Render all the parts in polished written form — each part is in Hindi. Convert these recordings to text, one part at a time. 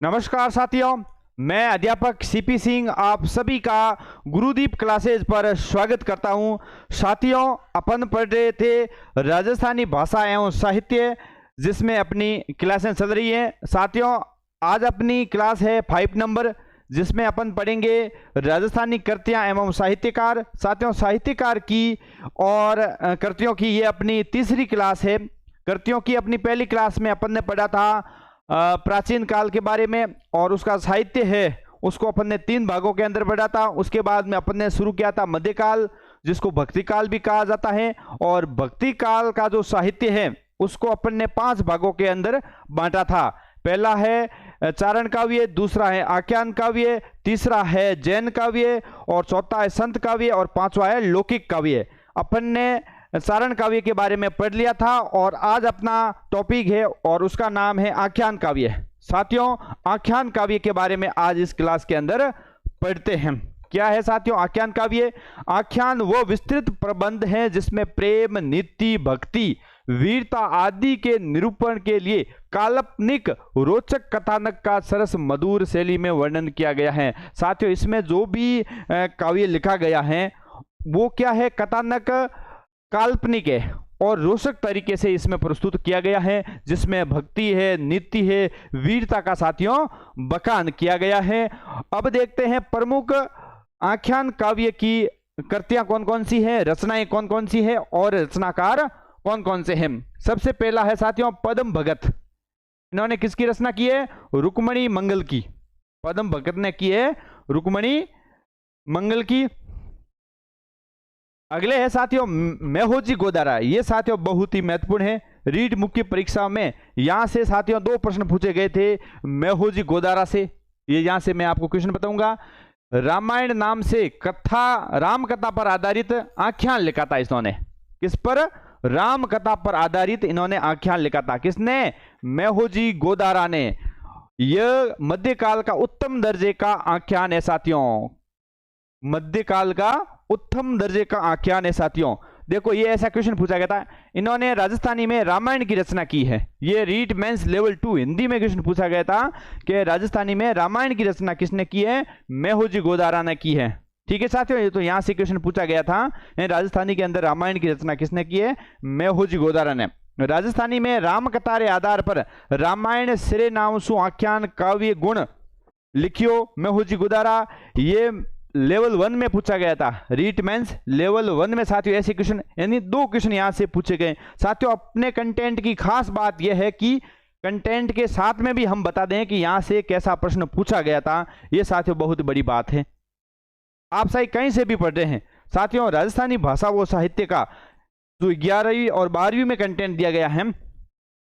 नमस्कार साथियों, मैं अध्यापक सीपी सिंह आप सभी का गुरुदीप क्लासेज पर स्वागत करता हूं। साथियों, अपन पढ़ रहे थे राजस्थानी भाषा एवं साहित्य, जिसमें अपनी क्लासें चल रही हैं। साथियों, आज अपनी क्लास है 5 नंबर, जिसमें अपन पढ़ेंगे राजस्थानी कृतियां एवं साहित्यकार। साथियों, साहित्यकार की और कृतियों की ये अपनी तीसरी क्लास है। कृतियों की अपनी पहली क्लास में अपन ने पढ़ा था प्राचीन काल के बारे में, और उसका साहित्य है उसको अपन ने 3 भागों के अंदर पढ़ा था। उसके बाद में अपन ने शुरू किया था मध्यकाल, जिसको भक्ति काल भी कहा जाता है, और भक्ति काल का जो साहित्य है उसको अपन ने 5 भागों के अंदर बांटा था। पहला है चारण काव्य, दूसरा है आख्यान काव्य, तीसरा है जैन काव्य, और चौथा है संत काव्य, और 5वां है लौकिक काव्य। अपन ने चारण काव्य के बारे में पढ़ लिया था, और आज अपना टॉपिक है और उसका नाम है आख्यान काव्य। साथियों, आख्यान काव्य के बारे में आज इस क्लास के अंदर पढ़ते हैं। क्या है साथियों आख्यान काव्य? आख्यान वो विस्तृत प्रबंध है जिसमें प्रेम, नीति, भक्ति, वीरता आदि के निरूपण के लिए काल्पनिक रोचक कथानक का सरस मधुर शैली में वर्णन किया गया है। साथियों, इसमें जो भी काव्य लिखा गया है वो क्या है? कथानक काल्पनिक है और रोचक तरीके से इसमें प्रस्तुत किया गया है, जिसमें भक्ति है, नीति है, वीरता का साथियों बखान किया गया है। अब देखते हैं प्रमुख आख्यान काव्य की कृतियां कौन कौन सी है, रचनाएं कौन कौन सी है, और रचनाकार कौन कौन से हैं। सबसे पहला है साथियों पद्म भगत। इन्होंने किसकी रचना की है? रुक्मणी मंगल की। पद्म भगत ने की है रुक्मणी मंगल की। अगले है साथियों मेहोजी गोदारा। ये साथियों बहुत ही महत्वपूर्ण है। रीट मुख्य परीक्षा में यहां से साथियों 2 प्रश्न पूछे गए थे मेहोजी गोदारा से। ये यहां से मैं आपको क्वेश्चन बताऊंगा। रामायण नाम से कथा, राम कथा पर आधारित आख्यान लिखा था इन्होंने। किस पर? राम कथा पर आधारित इन्होंने आख्यान लिखा था। किसने? मेहोजी गोदारा ने। यह मध्यकाल का उत्तम दर्जे का आख्यान है साथियों। मध्यकाल का उत्तम दर्जे का आख्यान है साथियों। देखो, ये ऐसा क्वेश्चन पूछा गया था। इन्होंने राजस्थानी में रामायण की रचना की है। ये रीट मेंस लेवल 2 हिंदी में क्वेश्चन पूछा गया था कि राजस्थानी में रामायण की रचना किसने की है? मेहोजी गोदारा ने की है। ठीक है साथियों, ये तो यहां से क्वेश्चन पूछा गया था, राजस्थानी के अंदर रामायण की रचना किसने की है? मेहोजी गोदारा ने। राजस्थानी में राम कथा के आधार पर रामायण सिरे नाम सु आख्यान काव्य गुण लिखियो मेहोजी गोदारा। ये लेवल 1 में पूछा गया था। रीट मेंस लेवल 1 में साथियों ऐसे क्वेश्चन, यानी 2 क्वेश्चन यहां से पूछे गए। साथियों, अपने कंटेंट की खास बात यह है कि कंटेंट के साथ में भी हम बता दें कि यहां से कैसा प्रश्न पूछा गया था। यह साथियों बहुत बड़ी बात है। आप सही कहीं से भी पढ़ रहे हैं साथियों, राजस्थानी भाषा वो साहित्य का जो 11वीं और 12वीं में कंटेंट दिया गया है,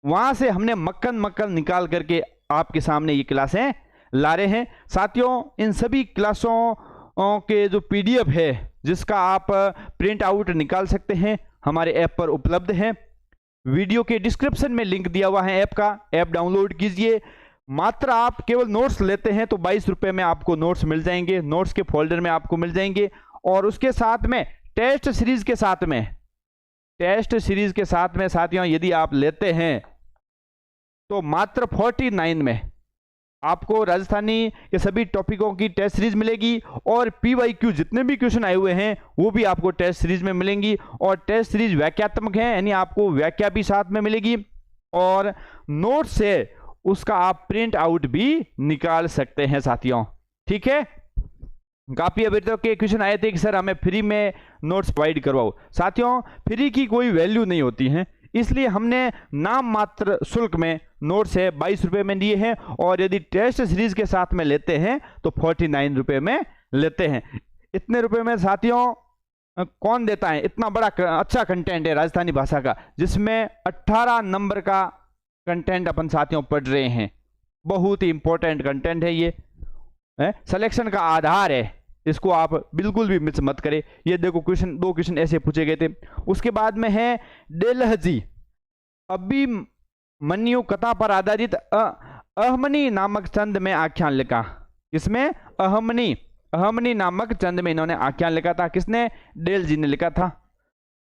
वहां से हमने मक्खन निकाल करके आपके सामने ये क्लासें ला रहे हैं। साथियों, इन सभी क्लासों के जो PDF है जिसका आप प्रिंट आउट निकाल सकते हैं, हमारे ऐप पर उपलब्ध है। वीडियो के डिस्क्रिप्शन में लिंक दिया हुआ है ऐप का। ऐप डाउनलोड कीजिए। मात्र आप केवल नोट्स लेते हैं तो 22 रुपए में आपको नोट्स मिल जाएंगे। नोट्स के फोल्डर में आपको मिल जाएंगे, और उसके साथ में टेस्ट सीरीज के साथ में साथियों यदि आप लेते हैं तो मात्र 49 में आपको राजस्थानी के सभी टॉपिकों की टेस्ट सीरीज मिलेगी, और PYQ जितने भी क्वेश्चन आए हुए हैं वो भी आपको टेस्ट सीरीज में मिलेंगी। और टेस्ट सीरीज व्याख्यात्मक है, यानी आपको व्याख्या भी साथ में मिलेगी, और नोट से उसका आप प्रिंट आउट भी निकाल सकते हैं साथियों। ठीक है, काफी अभी तक के क्वेश्चन आए थे कि सर हमें फ्री में नोट्स प्रोवाइड करवाओ। साथियों, फ्री की कोई वैल्यू नहीं होती है, इसलिए हमने नाम मात्र शुल्क में नोट्स है 22 रुपए में दिए हैं, और यदि टेस्ट सीरीज के साथ में लेते हैं तो 49 रुपए में लेते हैं। इतने रुपए में साथियों कौन देता है? इतना बड़ा अच्छा कंटेंट है राजस्थानी भाषा का, जिसमें 18 नंबर का कंटेंट अपन साथियों पढ़ रहे हैं। बहुत ही इंपॉर्टेंट कंटेंट है ये, सिलेक्शन का आधार है। इसको आप बिल्कुल भी मिस मत करें। ये देखो क्वेश्चन, 2 क्वेश्चन ऐसे पूछे गए थे। उसके बाद में है डेलहजी अभिमन्यु कथा पर आधारित अहमनी नामक चंद में आख्यान लिखा। इसमें अहमनी नामक चंद में इन्होंने आख्यान लिखा था। किसने? डेल जी ने लिखा था।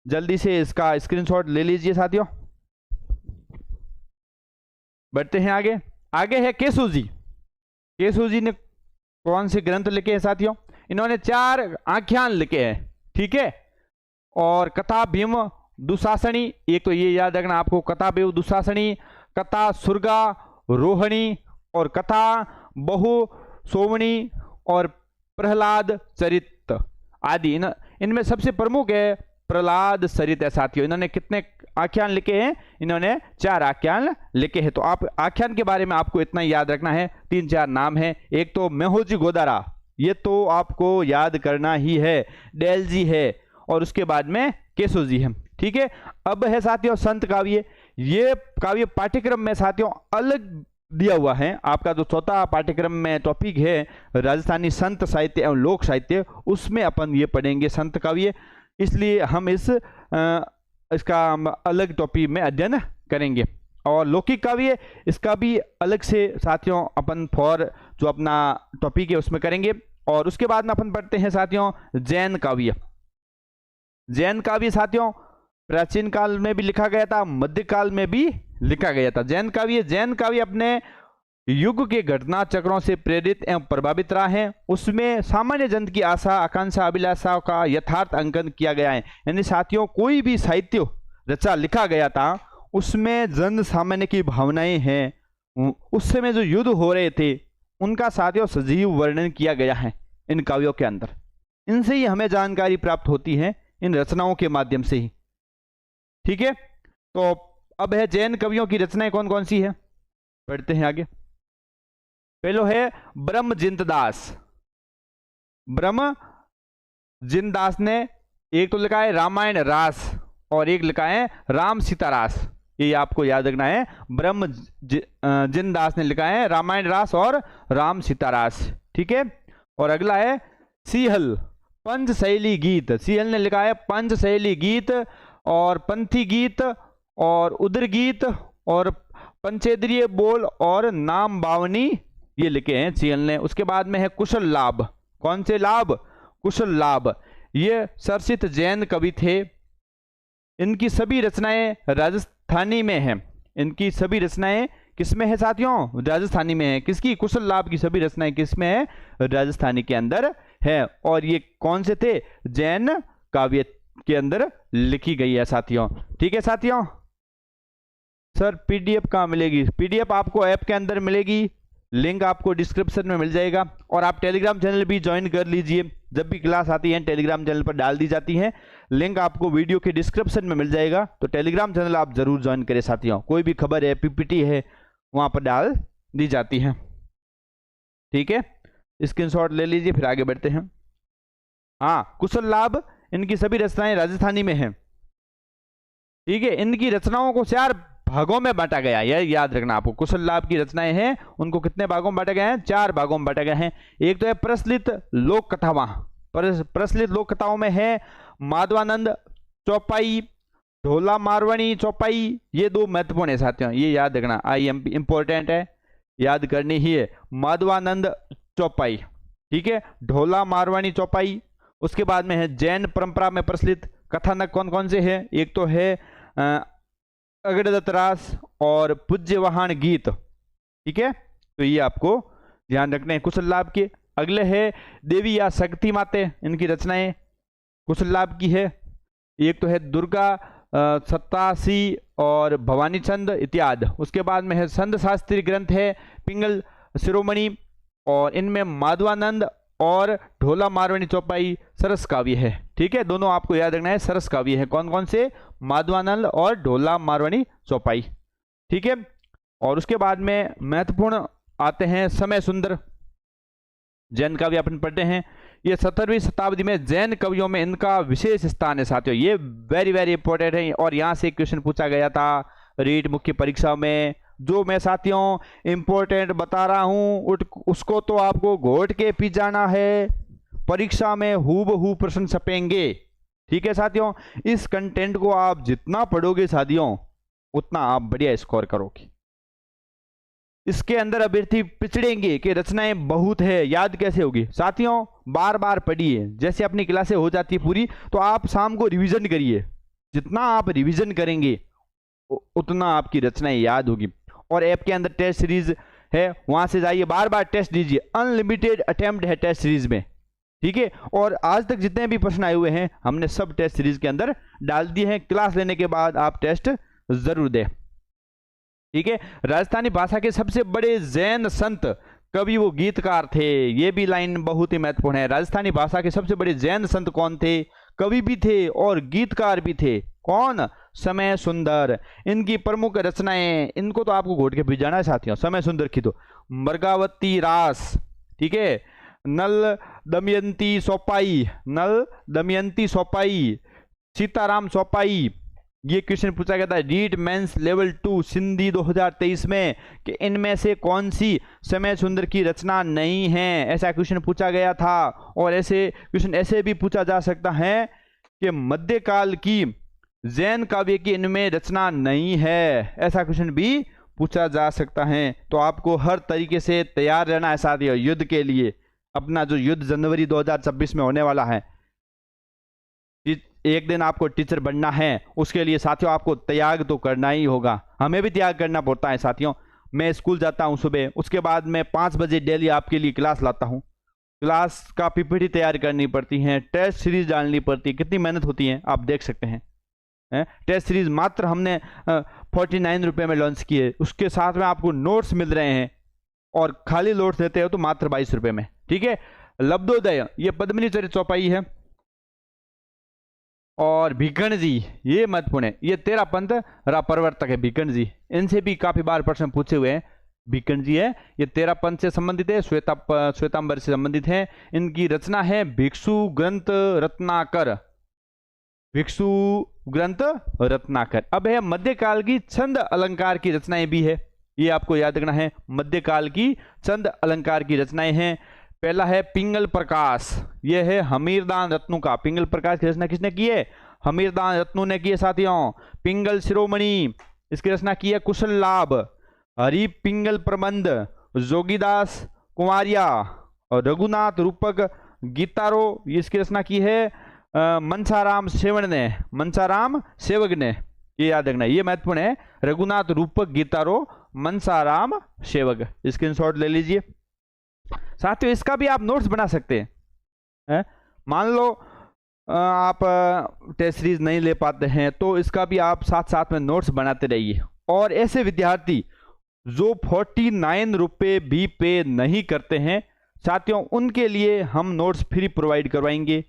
जल्दी से इसका स्क्रीनशॉट ले लीजिए साथियों। बढ़ते हैं आगे। आगे है केशु जी। केशव जी ने कौन से ग्रंथ लिखे हैं साथियों? इन्होंने 4 आख्यान लिखे हैं, ठीक है। और कथा भीम दुशासनी, एक तो ये याद रखना आपको, कथा भीम दुशासनी, कथा सुरगा रोहिणी और कथा बहु सोवणी और प्रहलाद चरित आदि। इनमें सबसे प्रमुख है प्रहलाद चरित है साथियों। इन्होंने कितने आख्यान लिखे हैं? इन्होंने 4 आख्यान लिखे हैं। तो आप आख्यान के बारे में आपको इतना याद रखना है, 3-4 नाम है। एक तो मेहोजी गोदारा, ये तो आपको याद करना ही है, डेलजी है, और उसके बाद में केशव जी है, ठीक है। अब है साथियों संत काव्य। ये काव्य पाठ्यक्रम में साथियों अलग दिया हुआ है। आपका जो चौथा पाठ्यक्रम में टॉपिक है राजस्थानी संत साहित्य एवं लोक साहित्य, उसमें अपन ये पढ़ेंगे संत काव्य, इसलिए हम इसका अलग टॉपिक में अध्ययन करेंगे। और लौकिक काव्य, इसका भी अलग से साथियों अपन फॉर जो अपना टॉपिक है उसमें करेंगे। और उसके बाद में अपन पढ़ते हैं साथियों जैन काव्य। जैन काव्य साथियों प्राचीन काल में भी लिखा गया था, मध्यकाल में भी लिखा गया था। जैन काव्य अपने युग के घटना चक्रों से प्रेरित एवं प्रभावित रहा है। उसमें सामान्य जन की आशा आकांक्षा अभिलाषाओं का यथार्थ अंकन किया गया है। यानी साथियों कोई भी साहित्य रचा लिखा गया था उसमें जन सामान्य की भावनाएं हैं, उस समय जो युद्ध हो रहे थे उनका साथियों सजीव वर्णन किया गया है इन काव्यों के अंदर। इनसे ही हमें जानकारी प्राप्त होती है, इन रचनाओं के माध्यम से ही, ठीक है। तो अब है जैन कवियों की रचनाएं कौन कौन सी है, पढ़ते हैं आगे। पहलो है ब्रह्मजिंदास। ब्रह्मजिंदास ने एक तो लिखा है रामायण रास और एक लिखा है राम सीता रास, ये आपको याद रखना है। ब्रह्मजिंदास ने लिखा है रामायण रास और राम सीता रास, ठीक है। और अगला है सीहल पंचशैली गीत। सीहल ने लिखा है पंचशैली गीत और पंथी गीत और उदर गीत और पंचेंद्रिय बोल और नाम बावनी, ये लिखे हैं सीहल ने। उसके बाद में है कुशल लाभ। कौन से लाभ? कुशल लाभ। ये चर्चित जैन कवि थे। इनकी सभी रचनाएं राजस्थानी में हैं। इनकी सभी रचनाएं किसमें है साथियों? राजस्थानी में है। किसकी? कुशल लाभ की सभी रचनाएं किसमें है? राजस्थानी के अंदर है। और ये कौन से थे? जैन काव्य के अंदर लिखी गई है साथियों, ठीक है साथियों। सर पीडीएफ कहाँ मिलेगी? पीडीएफ आपको ऐप के अंदर मिलेगी, लिंक आपको डिस्क्रिप्शन में मिल जाएगा। और आप टेलीग्राम चैनल भी ज्वाइन कर लीजिए, जब भी क्लास आती है टेलीग्राम चैनल पर डाल दी जाती है। लिंक आपको वीडियो के डिस्क्रिप्शन में मिल जाएगा, तो टेलीग्राम चैनल आप जरूर ज्वाइन करें साथियों। कोई भी खबर है, पीपीटी है, वहां पर डाल दी जाती है, ठीक है। स्क्रीनशॉट ले लीजिए, फिर आगे बढ़ते हैं। हाँ, कुशल लाभ, इनकी सभी रचनाएं राजस्थानी में हैं, ठीक है। इनकी रचनाओं को 4 भागों में बांटा गया, यह याद रखना आपको। कुशल लाभ की रचनाएं हैं, उनको कितने भागों में बांटा गया है? 4 भागों में बांटा गया है। एक तो है प्रचलित लोक कथावां। प्रचलित लोक कथाओं में है माधवानंद चौपाई, ढोला मारवाणी चौपाई, ये 2 महत्वपूर्ण है साथियों, ये याद रखना। IMP इंपॉर्टेंट है, याद करनी ही है। माधवानंद चौपाई, ठीक है, ढोला मारवाणी चौपाई। उसके बाद में है जैन परंपरा में प्रचलित कथानक कौन कौन से है? एक तो है अगड़दत्त रास और पूज्यवाहन गीत, ठीक है। तो ये आपको ध्यान रखने हैं कुशल लाभ के। अगले है देवी या शक्ति माते, इनकी रचनाएं कुशल लाभ की है। एक तो है दुर्गा सत्तासी और भवानी चंद इत्यादि। उसके बाद में है संत शास्त्री ग्रंथ है पिंगल शिरोमणि, और इनमें माधवानंद और ढोला मारवाणी चौपाई सरस काव्य है, ठीक है। दोनों आपको याद रखना है, सरस काव्य है। कौन कौन से? माधवानंद और ढोला मारवाणी चौपाई, ठीक है। और उसके बाद में महत्वपूर्ण आते हैं समय सुंदर जैन काव्य अपन पढ़ते हैं। ये 17वीं शताब्दी में जैन कवियों में इनका विशेष स्थान है साथियों, ये वेरी वेरी इंपॉर्टेंट है। और यहाँ से क्वेश्चन पूछा गया था रीट मुख्य परीक्षा में, जो मैं साथियों इंपॉर्टेंट बता रहा हूं उसको तो आपको घोट के पी जाना है, परीक्षा में हूबहू प्रश्न छपेंगे, ठीक है साथियों। इस कंटेंट को आप जितना पढ़ोगे साथियों उतना आप बढ़िया स्कोर करोगे। इसके अंदर अभ्यर्थी पिछड़ेंगे कि रचनाएं बहुत है, याद कैसे होगी साथियों? बार बार पढ़िए, जैसे अपनी क्लासें हो जाती है पूरी तो आप शाम को रिवीजन करिए। जितना आप रिवीजन करेंगे उतना आपकी रचनाएं याद होगी। और ऐप के अंदर टेस्ट सीरीज है वहां से जाइए, बार बार टेस्ट दीजिए, अनलिमिटेड अटेम्प्ट है टेस्ट सीरीज में, ठीक है। और आज तक जितने भी प्रश्न आए हुए हैं हमने सब टेस्ट सीरीज के अंदर डाल दिए हैं। क्लास लेने के बाद आप टेस्ट जरूर दें, ठीक है। राजस्थानी भाषा के सबसे बड़े जैन संत, कवि व गीतकार थे, ये भी लाइन बहुत ही महत्वपूर्ण है। राजस्थानी भाषा के सबसे बड़े जैन संत कौन थे? कवि भी थे और गीतकार भी थे। कौन? समय सुंदर। इनकी प्रमुख रचनाएं, इनको तो आपको घोट के भी जाना है साथियों। समय सुंदर की तो मृगावती रास, ठीक है, नल दमयंती सोपाई, नल दमयंती सोपाई, सीताराम सोपाई। ये क्वेश्चन पूछा गया था रीट मेंस लेवल 2 सिंधी 2023 में कि इनमें से कौन सी समय सुंदर की रचना नहीं है, ऐसा क्वेश्चन पूछा गया था। और ऐसे क्वेश्चन ऐसे भी पूछा जा सकता है कि मध्यकाल की जैन काव्य की इनमें रचना नहीं है, ऐसा क्वेश्चन भी पूछा जा सकता है। तो आपको हर तरीके से तैयार रहना है साथियों युद्ध के लिए। अपना जो युद्ध जनवरी 2026 में होने वाला है, एक दिन आपको टीचर बनना है, उसके लिए साथियों आपको त्याग तो करना ही होगा। हमें भी त्याग करना पड़ता है साथियों। मैं स्कूल जाता हूं सुबह, उसके बाद मैं 5 बजे डेली आपके लिए क्लास लाता हूं। क्लास का पीपीटी तैयार करनी पड़ती है, टेस्ट सीरीज डालनी पड़ती है, कितनी मेहनत होती है आप देख सकते हैं। टेस्ट सीरीज मात्र हमने 49 रुपये में लॉन्च किए, उसके साथ में आपको नोट्स मिल रहे हैं और खाली नोट्स देते हो तो मात्र 22 रुपये में, ठीक है। लब्धोदय, ये पद्मिनी चरित चौपाई है। और भिकण जी, ये महत्वपूर्ण है, ये 13 पंथ प्रवर्तक है भिकण जी, इनसे भी काफी बार प्रश्न पूछे हुए हैं। भिकण जी है, ये 13 पंथ से संबंधित है, श्वेतांबर से संबंधित है। इनकी रचना है भिक्षु ग्रंथ रत्नाकर, भिक्षु ग्रंथ रत्नाकर। अब है मध्यकाल की छंद अलंकार की रचनाएं भी है, ये आपको याद रखना है। मध्यकाल की छंद अलंकार की रचनाएं हैं। पहला है पिंगल प्रकाश, यह है हमीरदान रत्नों का। पिंगल प्रकाश की रचना किसने की है? हमीरदान रत्नों ने की है साथियों। पिंगल शिरोमणि, इसकी रचना की है कुशल लाभ। हरि पिंगल प्रबंध, जोगीदास कुमारिया। और रघुनाथ रूपक गीतारो, इसकी रचना की है मनसाराम सेवक ने, मनसाराम सेवक ने, ये याद रखना, ये महत्वपूर्ण है। रघुनाथ रूपक गीतारो मनसाराम सेवक, स्क्रीनशॉट ले लीजिए साथियों। इसका भी आप नोट्स बना सकते हैं। मान लो आप टेस्ट सीरीज नहीं ले पाते हैं तो इसका भी आप साथ साथ में नोट्स बनाते रहिए। और ऐसे विद्यार्थी जो 49 रुपये भी पे नहीं करते हैं साथियों, उनके लिए हम नोट्स फ्री प्रोवाइड करवाएंगे,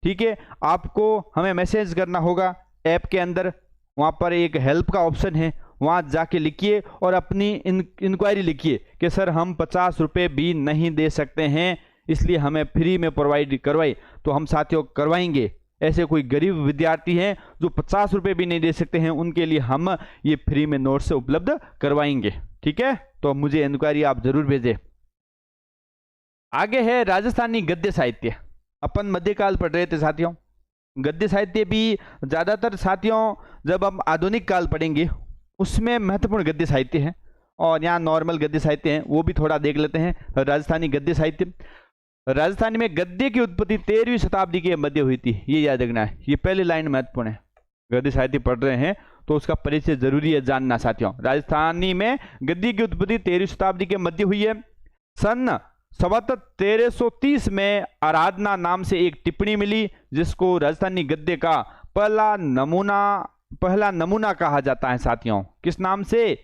ठीक है। आपको हमें मैसेज करना होगा ऐप के अंदर, वहाँ पर एक हेल्प का ऑप्शन है, वहाँ जाके लिखिए और अपनी इंक्वायरी लिखिए कि सर हम 50 रुपये भी नहीं दे सकते हैं, इसलिए हमें फ्री में प्रोवाइड करवाई। तो हम साथियों करवाएंगे। ऐसे कोई गरीब विद्यार्थी हैं जो 50 रुपये भी नहीं दे सकते हैं, उनके लिए हम ये फ्री में नोट्स उपलब्ध करवाएंगे, ठीक है। तो मुझे इंक्वायरी आप जरूर भेजें। आगे है राजस्थानी गद्य साहित्य। अपन मध्यकाल पढ़ रहे थे साथियों, गद्य साहित्य भी ज़्यादातर साथियों जब हम आधुनिक काल पढ़ेंगे उसमें महत्वपूर्ण गद्य साहित्य है, और यहाँ नॉर्मल गद्य साहित्य है, वो भी थोड़ा देख लेते हैं। राजस्थानी गद्य साहित्य, राजस्थानी में गद्य की उत्पत्ति 13वीं शताब्दी के मध्य हुई थी, ये याद रखना है। ये पहली लाइन महत्वपूर्ण है। गद्य साहित्य पढ़ रहे हैं तो उसका परिचय जरूरी है जानना साथियों। राजस्थानी में गद्य की उत्पत्ति 13वीं शताब्दी के मध्य हुई है। सन 1330 में आराधना नाम से एक टिप्पणी मिली जिसको राजस्थानी गद्य का पहला नमूना कहा जाता है साथियों। किस नाम से?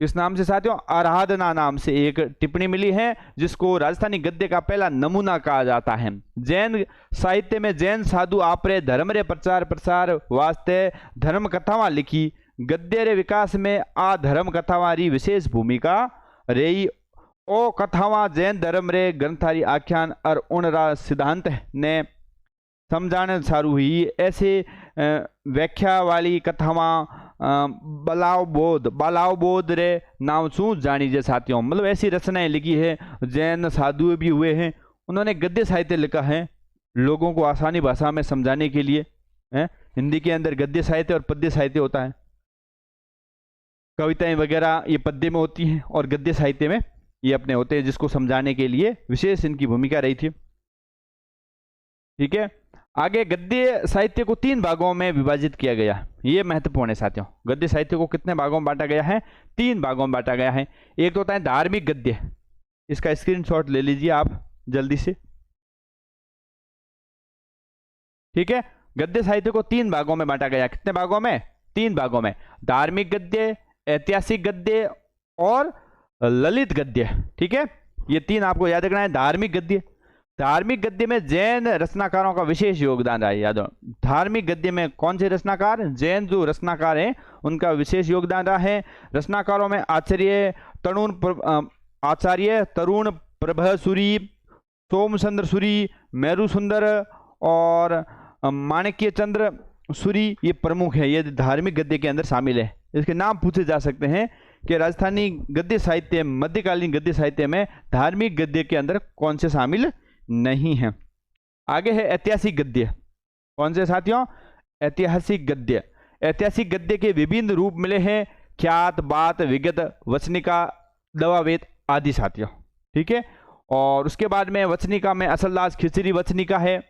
किस नाम से साथियों? आराधना नाम से एक टिप्पणी मिली है जिसको राजस्थानी गद्य का पहला नमूना कहा जाता है। जैन साहित्य में जैन साधु आपरे धर्म रे प्रचार प्रसार वास्ते धर्म कथावां लिखी। गद्य रे विकास में आ धर्म कथावां री विशेष भूमिका रही। ओ कथावां जैन धर्म रे ग्रंथारी आख्यान और उनरा सिद्धांत ने समझाने सारू हुई। ऐसे व्याख्या वाली कथावां बालावबोध रे नाम सू जानी जे साथियों। मतलब ऐसी रचनाएं लिखी है, जैन साधु भी हुए हैं, उन्होंने गद्य साहित्य लिखा है लोगों को आसानी भाषा में समझाने के लिए। हिंदी के अंदर गद्य साहित्य और पद्य साहित्य होता है। कविताएं वगैरह ये पद्य में होती हैं और गद्य साहित्य में ये अपने होते हैं, जिसको समझाने के लिए विशेष इनकी भूमिका रही थी, ठीक है। आगे गद्य साहित्य को 3 भागों में विभाजित किया गया, ये महत्वपूर्ण है साथियों। गद्य साहित्य को कितने भागों में बांटा गया है? 3 भागों में बांटा गया है। एक तो होता है धार्मिक गद्य, इसका स्क्रीनशॉट ले लीजिए आप जल्दी से, ठीक है। गद्य साहित्य को 3 भागों में बांटा गया। कितने भागों में? 3 भागों में। धार्मिक गद्य, ऐतिहासिक गद्य और ललित गद्य, ठीक है। ये 3 आपको याद रखना है। धार्मिक गद्य, धार्मिक गद्य में जैन रचनाकारों का विशेष योगदान रहा है, याद रखो। धार्मिक गद्य में कौन से रचनाकार? जैन जो रचनाकार हैं उनका विशेष योगदान रहा है। रचनाकारों में आचार्य तरुण प्रभसूरी, सोमचंद्र सूरी, मेरु सुंदर और माणिक्य चंद्र सूरी, ये प्रमुख है, ये धार्मिक गद्य के अंदर शामिल है। इसके नाम पूछे जा सकते हैं कि राजस्थानी गद्य साहित्य, मध्यकालीन गद्य साहित्य में धार्मिक गद्य के अंदर कौन से शामिल नहीं है। आगे है ऐतिहासिक गद्य। कौन से साथियों? ऐतिहासिक गद्य। ऐतिहासिक गद्य के विभिन्न रूप मिले हैं, ख्यात, बात, विगत, वचनिका, दवावेद आदि साथियों, ठीक है। और उसके बाद में वचनिका में असलदास खिचड़ी वचनिका है,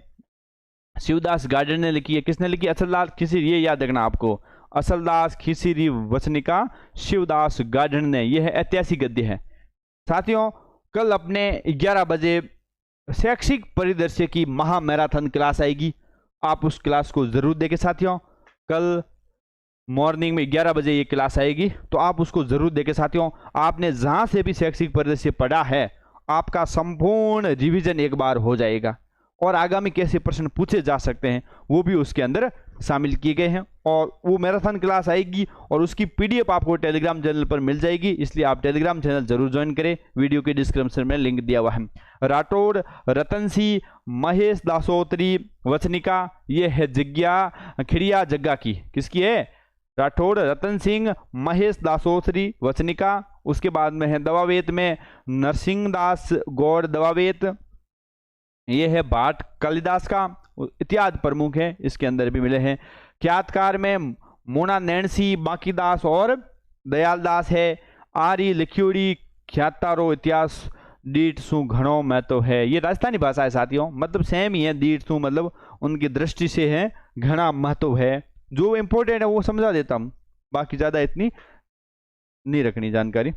शिवदास गार्डन ने लिखी है। किसने लिखी? असलदास खिचड़ी, ये याद रखना आपको, असलदास खिचड़ी वचनिका शिवदास गार्डन ने। यह है ऐतिहासिक गद्य है साथियों। कल अपने 11 बजे शैक्षिक परिदृश्य की महा मैराथन क्लास आएगी, आप उस क्लास को जरूर देखें साथियों। कल मॉर्निंग में 11 बजे ये क्लास आएगी, तो आप उसको जरूर देखें साथियों। आपने जहां से भी शैक्षिक परिदृश्य पढ़ा है, आपका संपूर्ण रिवीजन एक बार हो जाएगा और आगामी कैसे प्रश्न पूछे जा सकते हैं वो भी उसके अंदर शामिल किए गए हैं। और वो मैराथन क्लास आएगी और उसकी पीडीएफ आपको टेलीग्राम चैनल पर मिल जाएगी, इसलिए आप टेलीग्राम चैनल जरूर ज्वाइन करें। वीडियो के डिस्क्रिप्शन में लिंक दिया हुआ है। राठौड़ रतन सिंह महेश दासोत्री वचनिका, ये है जिज्ञा खिड़िया जग्गा की। किसकी है? राठौड़ रतन सिंह महेश दासोत्री वचनिका। उसके बाद में है दवावेत में नरसिंह दास गौड़ दवावेत, ये है भाट कालिदास का, इत्यादि प्रमुख है, इसके अंदर भी मिले हैं। ख्यातकार में मोना नैणसी बांकीदास और दयालदास है। आरी लिख्योड़ी ख्यातारो इतिहास डीठ सु घणो महत्व है। ये राजस्थानी भाषा है साथियों, मतलब सेम ही है। डीठ सु मतलब उनकी दृष्टि से है, घना महत्व है। जो इंपॉर्टेंट है वो समझा देता हूं, बाकी ज्यादा इतनी नहीं रखनी जानकारी।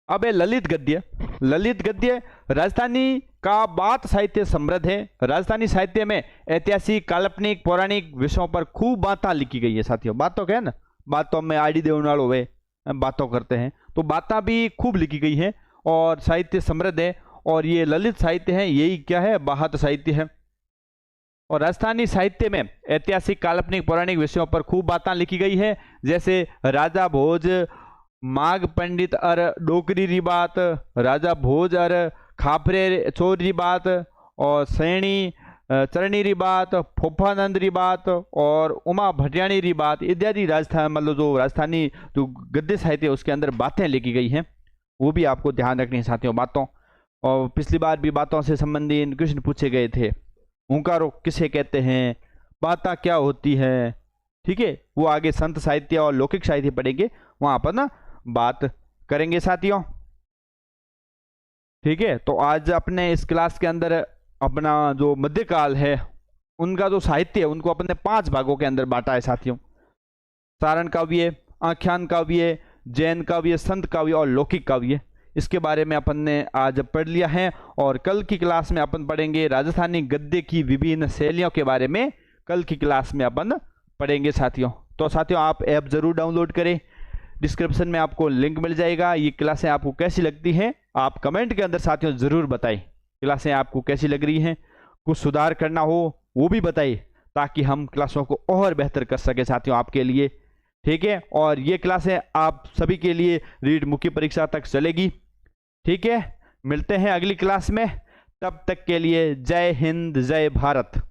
अब है ललित गद्य। ललित गद्य राजस्थानी का बात साहित्य समृद्ध है। राजस्थानी साहित्य में ऐतिहासिक, काल्पनिक, पौराणिक विषयों पर खूब बातें लिखी गई है साथियों। बातों क्या है ना, बातों में आड़ी देवनाल हुए बातों करते हैं, तो बातें भी खूब लिखी गई है और साहित्य समृद्ध है। और ये ललित साहित्य है, यही क्या है? बाहत साहित्य है। और राजस्थानी साहित्य में ऐतिहासिक, काल्पनिक, पौराणिक विषयों पर खूब बातें लिखी गई है, जैसे राजा भोज माघ पंडित अर डोकरी री बात, राजा भोज अर खापरे चोर री बात, और सैनी चरणी री बात, फोफानंद री बात और उमा भटियाणी री बात इत्यादि राजस्थान मतलब जो राजस्थानी जो गद्य साहित्य है उसके अंदर बातें लिखी गई हैं, वो भी आपको ध्यान रखनी है साथियों बातों। और पिछली बार भी बातों से संबंधित क्वेश्चन पूछे गए थे। हुंकारो किसे कहते हैं, बातें क्या होती है, ठीक है, वो आगे संत साहित्य और लौकिक साहित्य पढ़ेंगे, वहां पर ना बात करेंगे साथियों, ठीक है। तो आज अपने इस क्लास के अंदर अपना जो मध्यकाल है उनका जो साहित्य है उनको अपने 5 भागों के अंदर बांटा है साथियों। सारण काव्य, आख्यान काव्य, जैन काव्य, संत काव्य और लौकिक काव्य, इसके बारे में अपन ने आज पढ़ लिया है। और कल की क्लास में अपन पढ़ेंगे राजस्थानी गद्य की विभिन्न शैलियों के बारे में, कल की क्लास में अपन पढ़ेंगे साथियों। तो साथियों आप ऐप जरूर डाउनलोड करें, डिस्क्रिप्शन में आपको लिंक मिल जाएगा। ये क्लासें आपको कैसी लगती हैं आप कमेंट के अंदर साथियों जरूर बताएं। क्लासें आपको कैसी लग रही हैं, कुछ सुधार करना हो वो भी बताइए, ताकि हम क्लासों को और बेहतर कर सके साथियों आपके लिए, ठीक है। और ये क्लासें आप सभी के लिए रीट मुख्य परीक्षा तक चलेगी, ठीक है। मिलते हैं अगली क्लास में, तब तक के लिए जय हिंद, जय भारत।